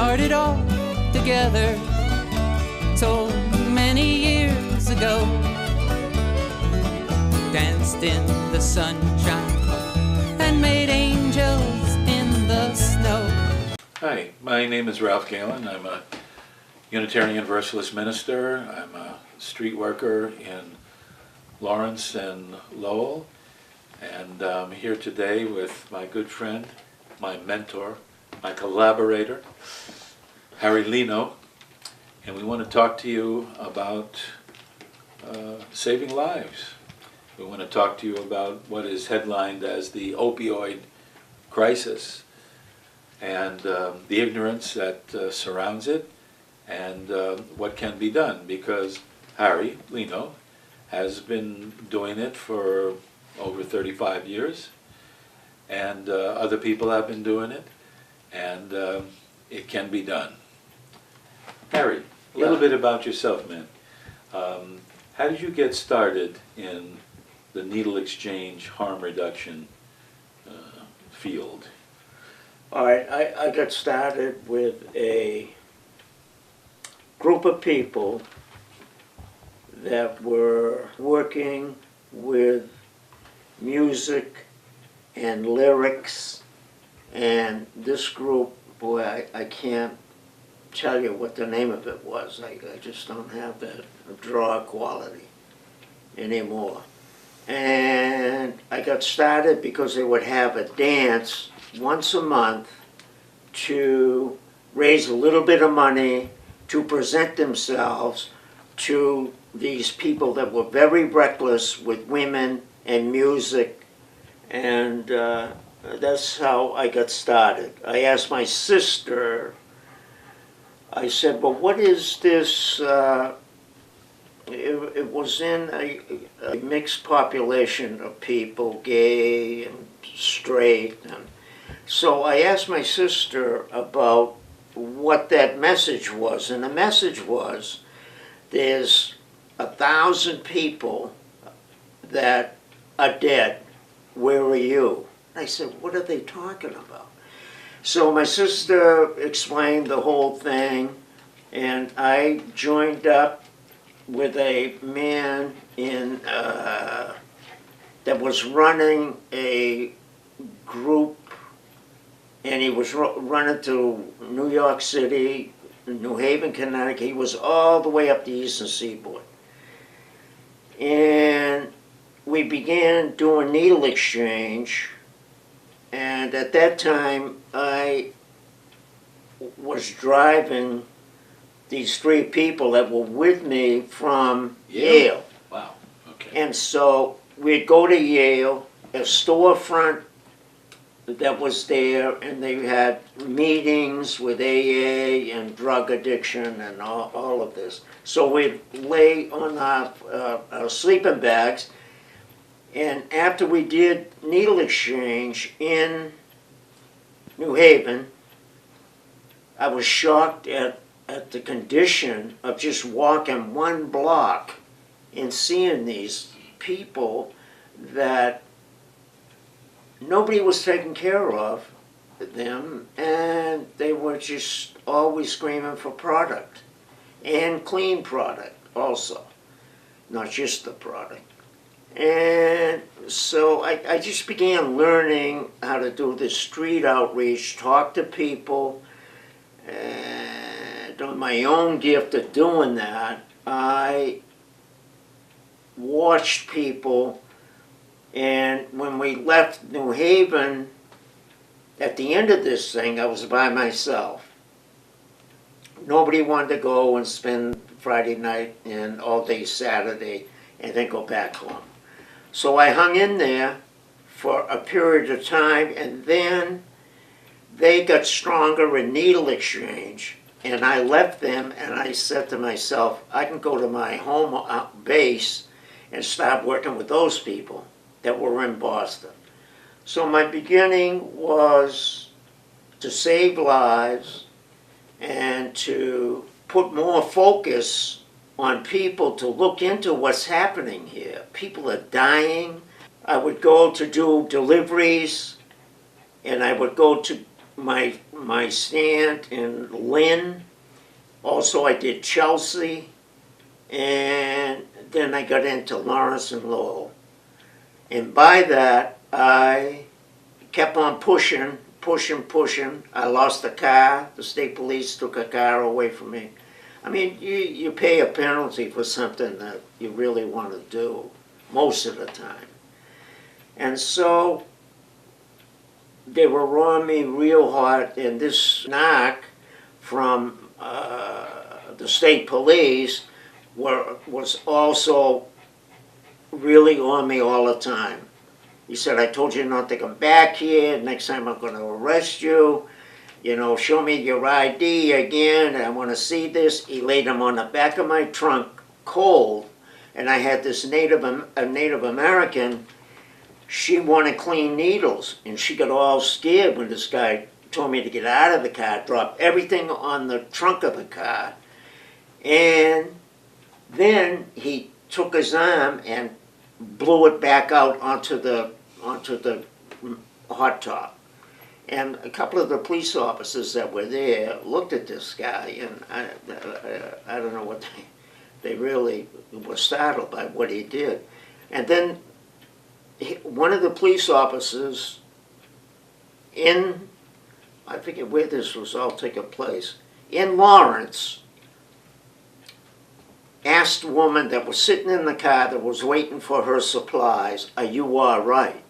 started all together so many years ago. Danced in the sunshine and made angels in the snow. Hi, my name is Ralph Galen. I'm a Unitarian Universalist minister. I'm a street worker in Lawrence and Lowell. And I'm here today with my good friend, my mentor, my collaborator, Harry Lino. And we want to talk to you about saving lives. We want to talk to you about what is headlined as the opioid crisis and the ignorance that surrounds it, and what can be done, because Harry Lino has been doing it for over 35 years, and other people have been doing it, and it can be done. Harry, a little bit about yourself, man. How did you get started in the needle exchange harm reduction field? All right, I got started with a group of people that were working with music and lyrics, and this group, boy, I can't tell you what the name of it was. I just don't have that draw quality anymore. And I got started because they would have a dance once a month to raise a little bit of money to present themselves to these people that were very reckless with women and music, and that's how I got started. I asked my sister, I said, well, what is this? It was in a mixed population of people, gay and straight, and so I asked my sister about what that message was, and the message was, there's 1,000 people that are dead. Where are you? I said, what are they talking about? So my sister explained the whole thing, and I joined up with a man in that was running a group, and he was running to New York City, New Haven, Connecticut. He was all the way up the Eastern Seaboard. And we began doing needle exchange, and at that time I was driving these 3 people that were with me from Yale. Wow, okay. And so we'd go to Yale, a storefront that was there, and they had meetings with AA and drug addiction and all of this. So we'd lay on our sleeping bags, and after we did needle exchange in New Haven, I was shocked at the condition of just walking 1 block and seeing these people that nobody was taking care of them, and they were just always screaming for product, and clean product also, not just the product. And so I just began learning how to do this street outreach, talk to people, and on my own gift of doing that, I watched people. And when we left New Haven, at the end of this thing, I was by myself. Nobody wanted to go and spend Friday night and all day Saturday and then go back home. So I hung in there for a period of time, and then they got stronger in needle exchange, and I left them, and I said to myself, I can go to my home base and start working with those people that were in Boston. So my beginning was to save lives and to put more focus on people to look into what's happening here. People are dying. I would go to do deliveries, and I would go to my my stand in Lynn. Also, I did Chelsea, and then I got into Lawrence and Lowell. And by that, I kept on pushing. I lost a car. The state police took a car away from me. I mean, you pay a penalty for something that you really want to do most of the time. And so they were on me real hard, and this knock from the state police was also really on me all the time. He said, I told you not to come back here. Next time I'm going to arrest you. You know, show me your ID again. I want to see this. He laid them on the back of my trunk, cold. And I had this Native American. She wanted clean needles. And she got all scared when this guy told me to get out of the car, dropped everything on the trunk of the car. And then he took his arm and blew it back out onto the hot top. And a couple of the police officers that were there looked at this guy, and I don't know what they really were startled by what he did. And then one of the police officers I forget where this was all taking place, in Lawrence, asked a woman that was sitting in the car that was waiting for her supplies, are you all right?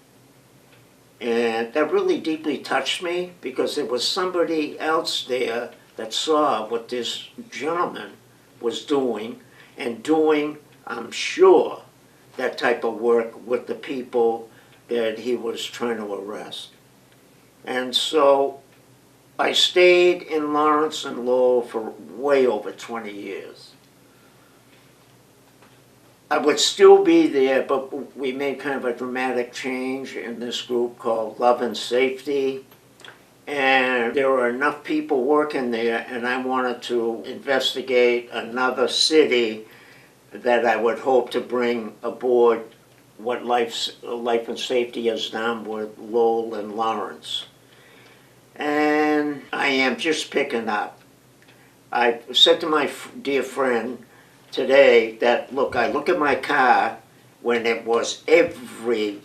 And that really deeply touched me because there was somebody else there that saw what this gentleman was doing, and doing, I'm sure, that type of work with the people that he was trying to arrest. And so I stayed in Lawrence and Lowell for way over 20 years. I would still be there, but we made kind of a dramatic change in this group called Love and Safety. And there were enough people working there, and I wanted to investigate another city that I would hope to bring aboard what Life and Safety has done with Lowell and Lawrence. And I am just picking up. I said to my dear friend today that, look, I look at my car when it was every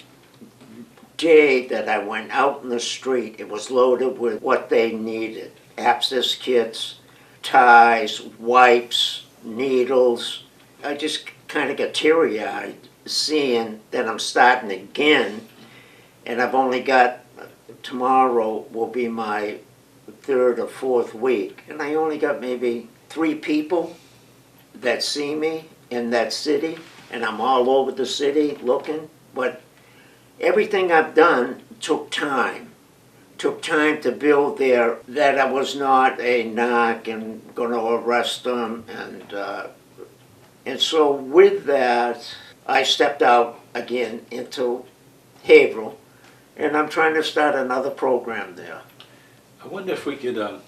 day that I went out in the street, it was loaded with what they needed. Abscess kits, ties, wipes, needles. I just kind of got teary-eyed seeing that I'm starting again, and I've only got, tomorrow will be my third or fourth week, and I only got maybe 3 people that see me in that city, and I'm all over the city looking, but everything I've done took time. Took time to build there, that I was not a narc and going to arrest them, and so with that, I stepped out again into Haverhill, and I'm trying to start another program there. I wonder if we could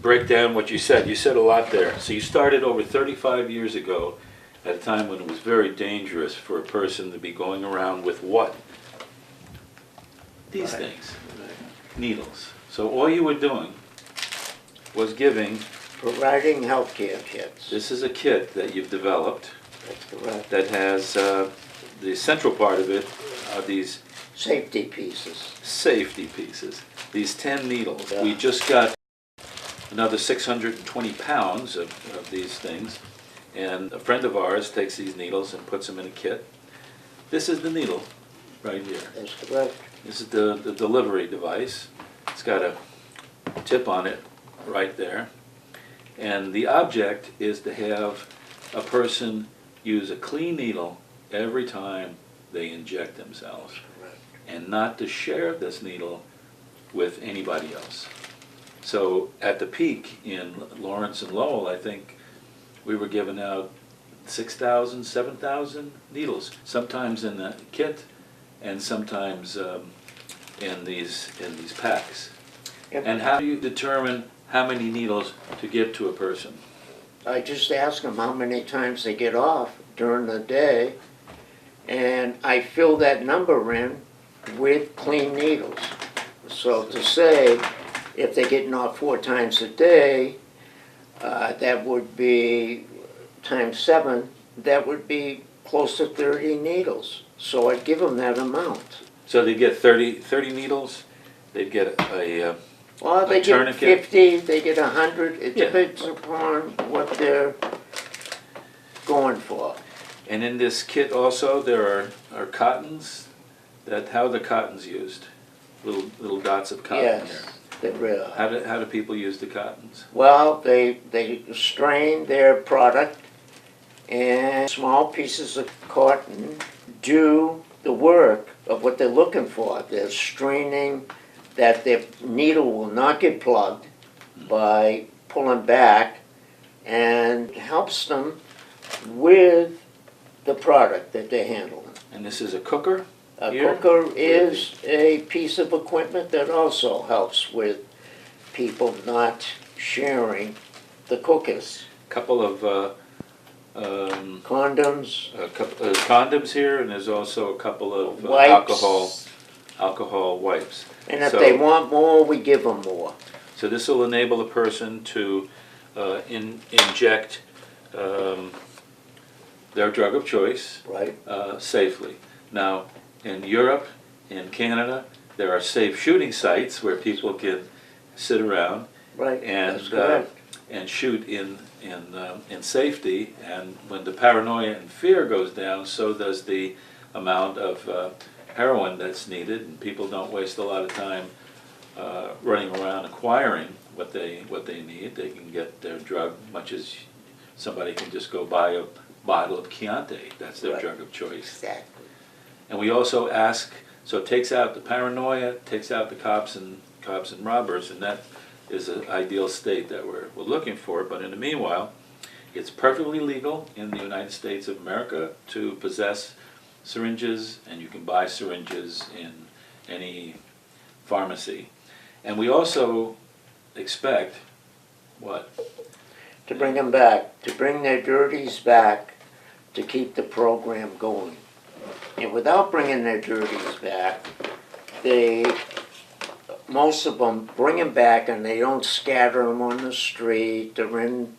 break down what you said. You said a lot there. So you started over 35 years ago at a time when it was very dangerous for a person to be going around with what? These things. Needles. So all you were doing was giving... Providing healthcare kits. This is a kit that you've developed. That's correct. That has, the central part of it are these... Safety pieces. Safety pieces. These 10 needles. Yeah. We just got another 620 pounds of these things, and a friend of ours takes these needles and puts them in a kit. This is the needle right here. That's correct. This is the delivery device. It's got a tip on it right there, and the object is to have a person use a clean needle every time they inject themselves, and not to share this needle with anybody else. So at the peak in Lawrence and Lowell, I think we were giving out 6,000, 7,000 needles, sometimes in the kit and sometimes in these packs. Yep. And how do you determine how many needles to give to a person? I just ask them how many times they get off during the day, and I fill that number in with clean needles. So to say, if they're getting off 4 times a day, that would be times 7, that would be close to 30 needles. So I'd give them that amount. So they get 30 needles, they'd get Well, they get tourniquet? 50, they get 100, it Yeah. depends upon what they're going for. And in this kit also, there are cottons. How are the cottons used? Little dots of cotton Yes, here. they're, How do people use the cottons? well, they strain their product, and small pieces of cotton do the work of what they're looking for. They're straining that their needle will not get plugged by pulling back, and helps them with the product that they're handling. And this is a cooker? A Here? cooker is a piece of equipment that also helps with people not sharing the cookers. Couple of Condoms, condoms here, and there's also a couple of wipes. alcohol wipes. And if So- they want more, we give them more. So this will enable a person to inject their drug of choice Right. safely. Now, in Europe, in Canada, there are safe shooting sites where people can sit around Right, and that's correct. and shoot in safety. And when the paranoia and fear goes down, so does the amount of heroin that's needed, and people don't waste a lot of time running around acquiring what they need. They can get their drug much as somebody can just go buy a bottle of Chianti. That's their Right. drug of choice. Exactly. And we also ask, so it takes out the paranoia, takes out the cops and robbers, and that is an ideal state that we're looking for. But in the meanwhile, it's perfectly legal in the United States of America to possess syringes, and you can buy syringes in any pharmacy. And we also expect, what? To bring them back, to bring their dirties back, to keep the program going. And without bringing their dirties back, most of them bring them back and they don't scatter them on the street. They're in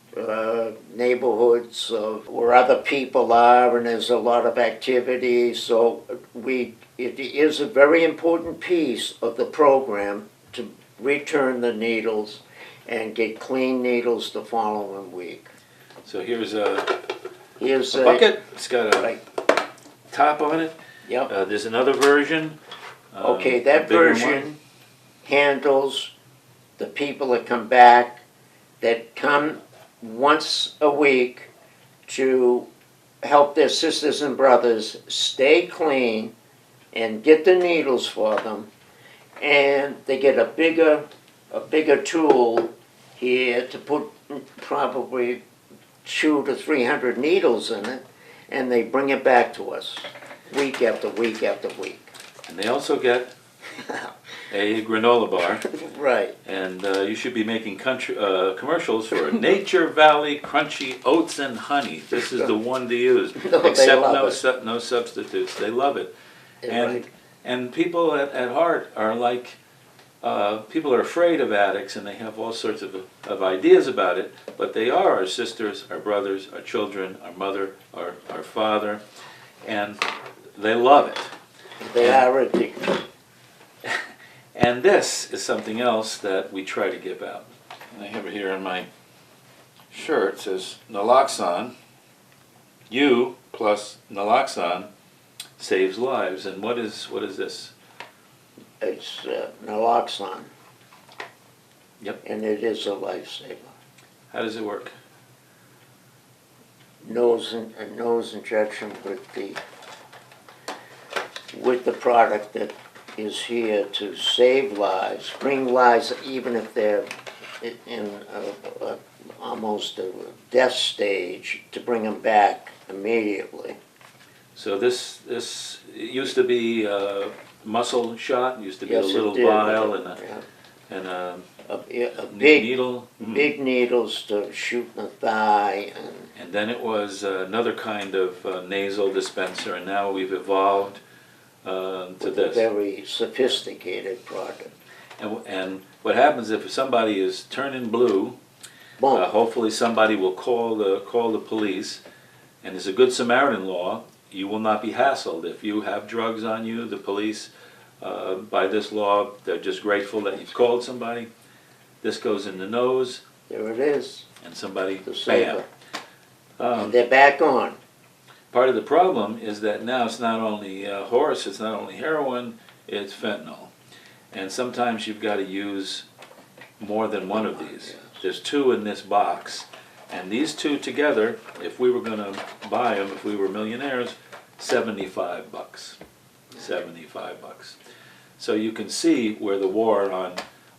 neighborhoods where other people are, and there's a lot of activity. So it is a very important piece of the program to return the needles and get clean needles the following week. So here's a Here's bucket. It's got a Right. top on it. Yep. There's another version. Okay, a that bigger version one. handles the people that come back, that come once a week to help their sisters and brothers stay clean and get the needles for them. And they get a bigger tool here to put probably 200 to 300 needles in it, and they bring it back to us week after week after week. And they also get a granola bar. Right. And you should be making commercials for Nature Valley Crunchy Oats and Honey. This is the one to use. No, they Except love no substitutes. They love it. Right. And people at heart are like, people are afraid of addicts, and they have all sorts of ideas about it, but they are our sisters, our brothers, our children, our mother, our father, and they love it. They are addicted. And this is something else that we try to give out. And I have it here on my shirt. It says naloxone, you plus naloxone saves lives. And what is this? It's naloxone. Yep. And it is a lifesaver. How does it work? Nose injection with the product that is here to save lives, bring lives, even if they're in almost a death stage, to bring them back immediately. So this it used to be a muscle shot. It used to be Yes, a it little did. vial Yeah. and a A big needle. big needles to shoot in the thigh, And then it was another kind of nasal dispenser, and now we've evolved to with a this. very sophisticated product. And what happens if somebody is turning blue, Boom. hopefully somebody will call the police, and there's a Good Samaritan law. You will not be hassled. If you have drugs on you, the police, by this law, they're just grateful that you've called somebody. This goes in the nose, There it is. and somebody, The bam. saber. And they're back on. Part of the problem is that now it's not only horse, it's not only heroin, it's fentanyl. And sometimes you've got to use more than one of these. There's two in this box. And these two together, if we were going to buy them, if we were millionaires, $75. $75. So you can see where the war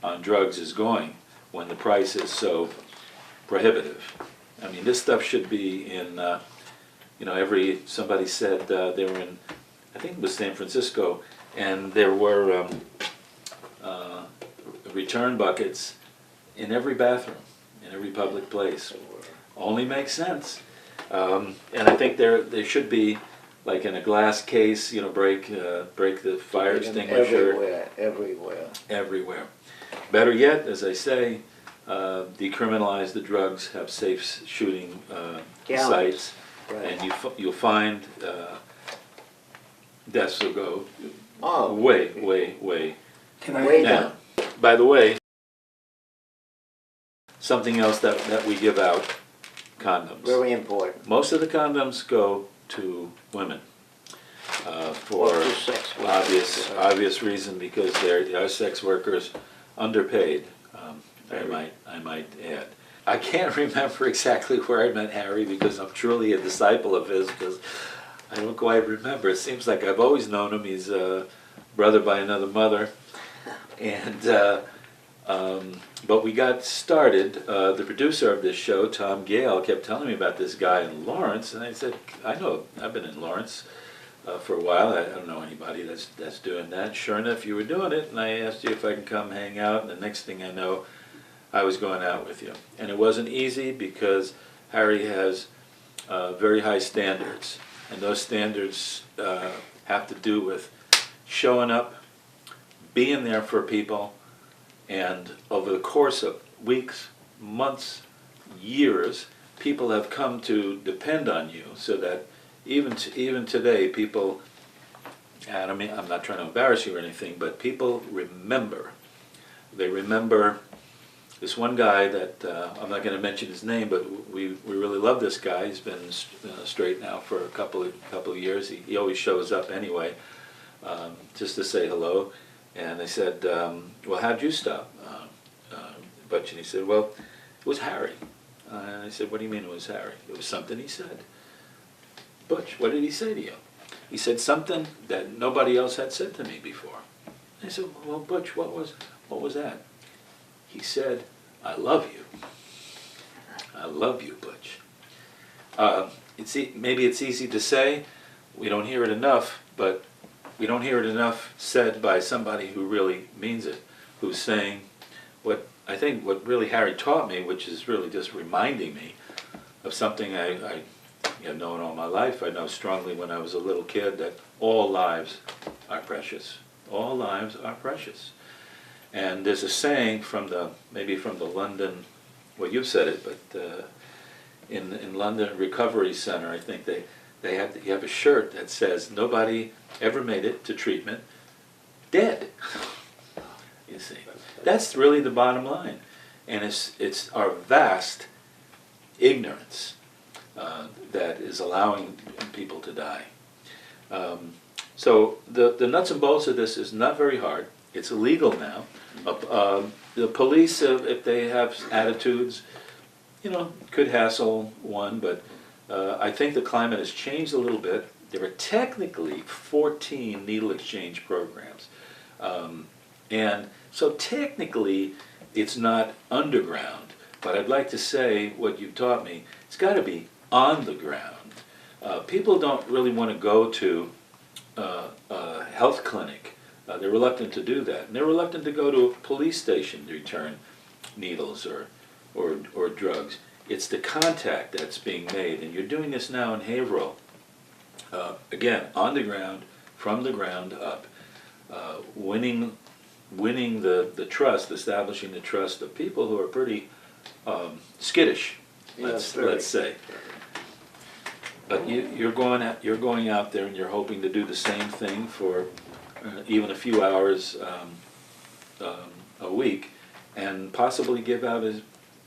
on drugs is going when the price is so prohibitive. I mean, this stuff should be in, somebody said they were in, I think it was San Francisco, and there were return buckets in every bathroom, in every public place. Only makes sense. And I think there should be, like in a glass case, break the fire extinguisher. Everywhere. Better yet, as I say, decriminalize the drugs, have safe shooting sites, Right. and you'll find deaths will go way Can I? down. By the way, something else that we give out, condoms. Very important. Most of the condoms go to women for Well, to sex workers. obvious reason, because they are sex workers, underpaid. I might add. I can't remember exactly where I met Harry, because I'm truly a disciple of his, because I don't quite remember. It seems like I've always known him. He's a brother by another mother, and but we got started. The producer of this show, Tom Gale, kept telling me about this guy in Lawrence, and I said, I know, I've been in Lawrence for a while. I don't know anybody that's doing that. Sure enough, you were doing it, and I asked you if I can come hang out, and the next thing I know, I was going out with you. And it wasn't easy, because Harry has very high standards, and those standards have to do with showing up, being there for people, and over the course of weeks, months, years, people have come to depend on you, so that even today, people, and I mean, I'm not trying to embarrass you or anything, but people remember. They remember this one guy that, I'm not going to mention his name, but we really love this guy. He's been straight now for a couple of years. He always shows up anyway, just to say hello. And they said, well, how'd you stop? Butch, and he said, well, it was Harry. And I said, what do you mean it was Harry? It was something he said. Butch, what did he say to you? He said something that nobody else had said to me before. I said, well, Butch, what was that? He said, I love you. I love you, Butch. Maybe it's easy to say. We don't hear it enough, but we don't hear it enough said by somebody who really means it, who's saying what really Harry taught me, which is really just reminding me of something I have known all my life. I know strongly when I was a little kid that all lives are precious. All lives are precious. And there's a saying maybe from the London, well, you said it, but in London Recovery Center, I think you have a shirt that says, nobody ever made it to treatment dead. You see, that's really the bottom line. And it's our vast ignorance that is allowing people to die. So the nuts and bolts of this is not very hard. It's illegal now. The police, if they have attitudes, could hassle one, but I think the climate has changed a little bit. There are technically 14 needle exchange programs. And so technically it's not underground, but I'd like to say what you taught me, it's got to be on the ground. People don't really want to go to a health clinic. They're reluctant to do that. And they're reluctant to go to a police station to return needles or drugs. It's the contact that's being made. And you're doing this now in Haverhill. Again, on the ground, from the ground up, winning winning the trust, establishing the trust of people who are pretty skittish, Yes, let's say. But you're going out there and you're hoping to do the same thing for even a few hours a week, and possibly give out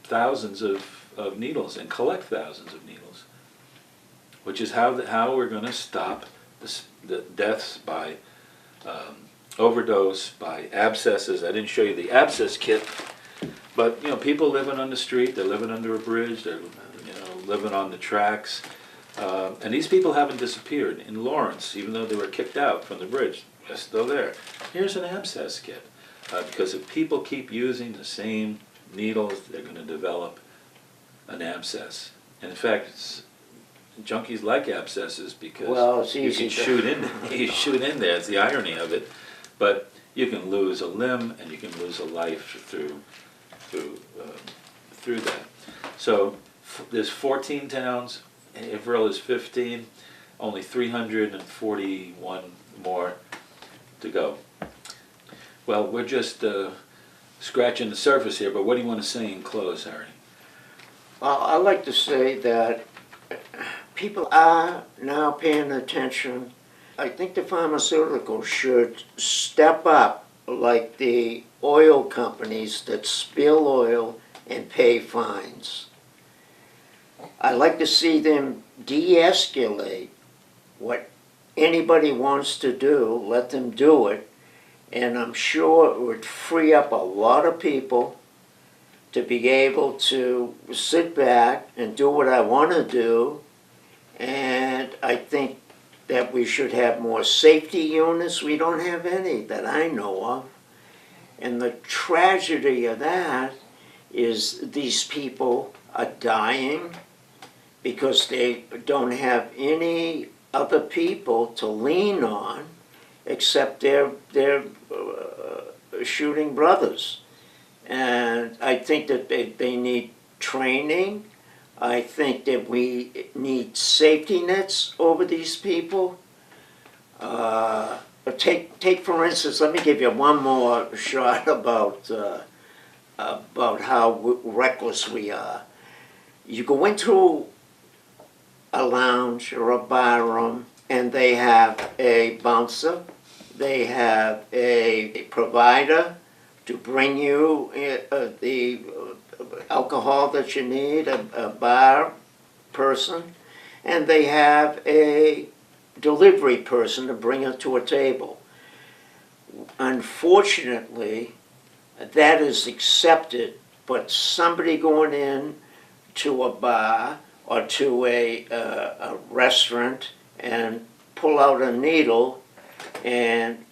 thousands of needles and collect thousands of needles, which is how we're going to stop the deaths by overdose, by abscesses. I didn't show you the abscess kit, but people living on the street, they're living under a bridge, they're living on the tracks, and these people haven't disappeared. In Lawrence, even though they were kicked out from the bridge, they're still there. Here's an abscess kit, because if people keep using the same needles, they're going to develop an abscess. And in fact, junkies like abscesses because it's you easy can to- shoot in there. It's the irony of it. But you can lose a limb and you can lose a life through that. So there's 14 towns. Haverhill is 15. Only 341 more to go. Well, we're just scratching the surface here. But what do you want to say in close, Harry? Well, I like to say that people are now paying attention. I think the pharmaceuticals should step up like the oil companies that spill oil and pay fines. I like to see them de-escalate what anybody wants to do, let them do it, and I'm sure it would free up a lot of people to be able to sit back and do what I want to do. And I think that we should have more safety units. We don't have any that I know of. And the tragedy of that is these people are dying because they don't have any other people to lean on except their shooting brothers. And I think that they need training. I think that we need safety nets over these people. Take for instance, let me give you one more shot about how reckless we are. You go into a lounge or a bar room and they have a bouncer, they have a provider to bring you the alcohol that you need, a bar person, and they have a delivery person to bring it to a table. Unfortunately, that is accepted, but somebody going in to a bar or to a restaurant and pull out a needle and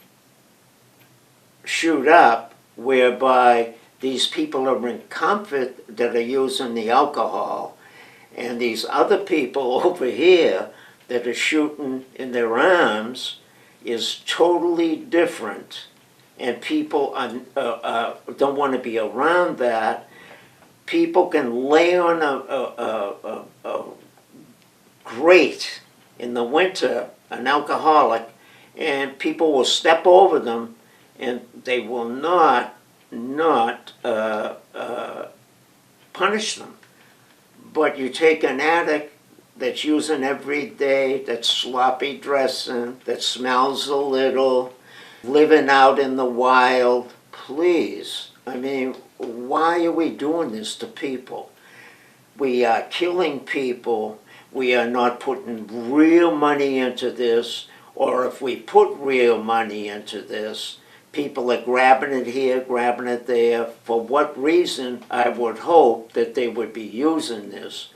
shoot up, whereby these people are in comfort that are using the alcohol, and these other people over here that are shooting in their arms is totally different, and people don't want to be around that. People can lay on a grate in the winter, an alcoholic, and people will step over them and they will not punish them. But you take an addict that's using every day, that's sloppy dressing, that smells a little, living out in the wild, please. I mean, why are we doing this to people? We are killing people. We are not putting real money into this, or if we put real money into this, people are grabbing it here, grabbing it there. For what reason? I would hope that they would be using this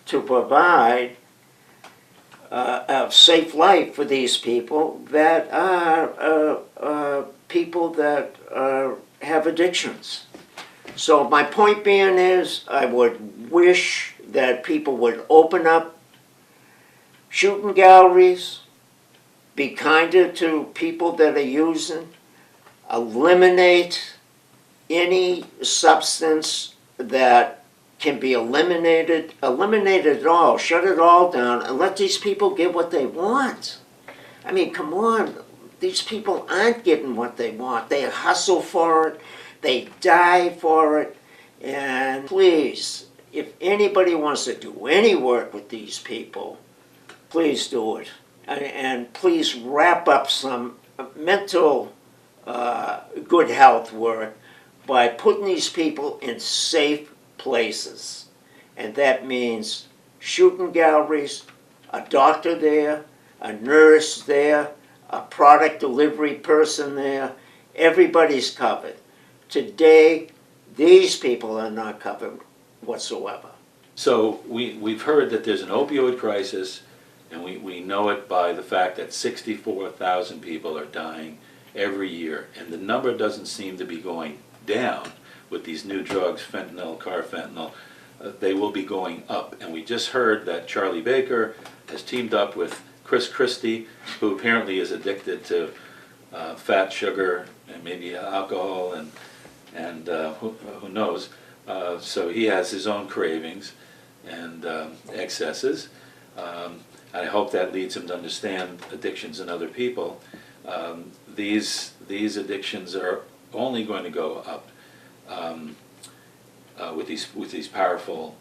to provide a safe life for these people that are people that have addictions. So my point being is, I would wish that people would open up shooting galleries, be kinder to people that are using, eliminate any substance that can be eliminated, eliminate it all, shut it all down, and let these people get what they want. I mean, come on, these people aren't getting what they want. They hustle for it, they die for it, and please, if anybody wants to do any work with these people, please do it. And please wrap up some mental good health work by putting these people in safe places. And that means shooting galleries, a doctor there, a nurse there, a product delivery person there. Everybody's covered. Today, these people are not covered whatsoever. So we've heard that there's an opioid crisis, and we know it by the fact that 64,000 people are dying every year, and the number doesn't seem to be going down with these new drugs, fentanyl, carfentanil. They will be going up. And we just heard that Charlie Baker has teamed up with Chris Christie, who apparently is addicted to fat, sugar, and maybe alcohol, and who knows. So he has his own cravings and excesses. I hope that leads him to understand addictions in other people. These addictions are only going to go up with these powerful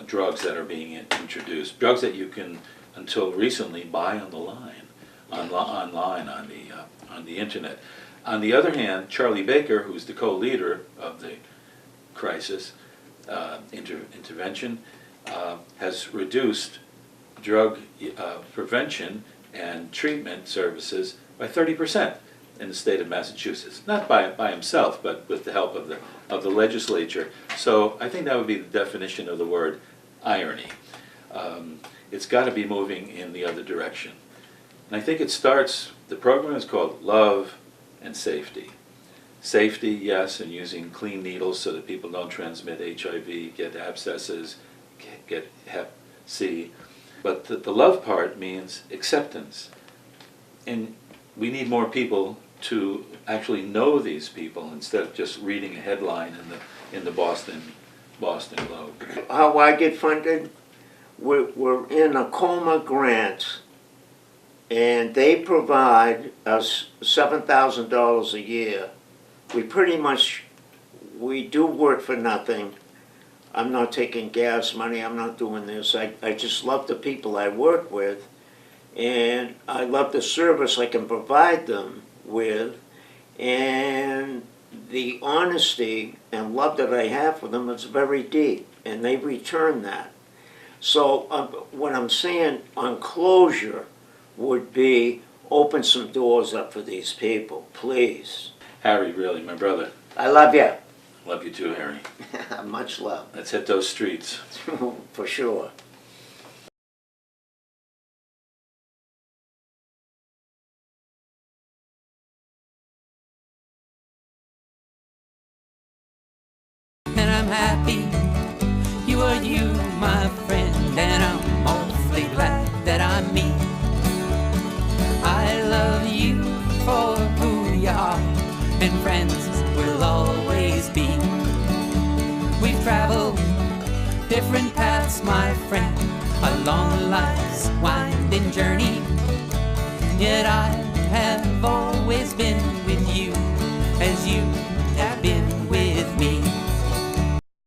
drugs that are being introduced. Drugs that you can, until recently, buy on the line, online on the internet. On the other hand, Charlie Baker, who's the co-leader of the crisis intervention, has reduced drug prevention and treatment services by 30% in the state of Massachusetts. Not by himself, but with the help of the legislature. So I think that would be the definition of the word irony. It's got to be moving in the other direction. And I think it starts, the program is called Love and Safety. Safety, yes, and using clean needles so that people don't transmit HIV, get abscesses, get Hep C. But the love part means acceptance. And we need more people to actually know these people instead of just reading a headline in the Boston Globe. How I get funded? We're in a COMA grant, and they provide us $7,000 a year. We do work for nothing. I'm not taking gas money, I'm not doing this. I just love the people I work with, and I love the service I can provide them with, and the honesty and love that I have for them is very deep, and they return that. So what I'm saying on closure would be open some doors up for these people, please. Harry, really, my brother. I love you. Love you too, Harry. Much love. Let's hit those streets. For sure. And I'm happy you are you, my friend, and I'm awfully glad that I'm me. I love you for who you are, and friends will always be. We've traveled different paths, my friend, along life's winding journey. Yet I have always been with you, as you have been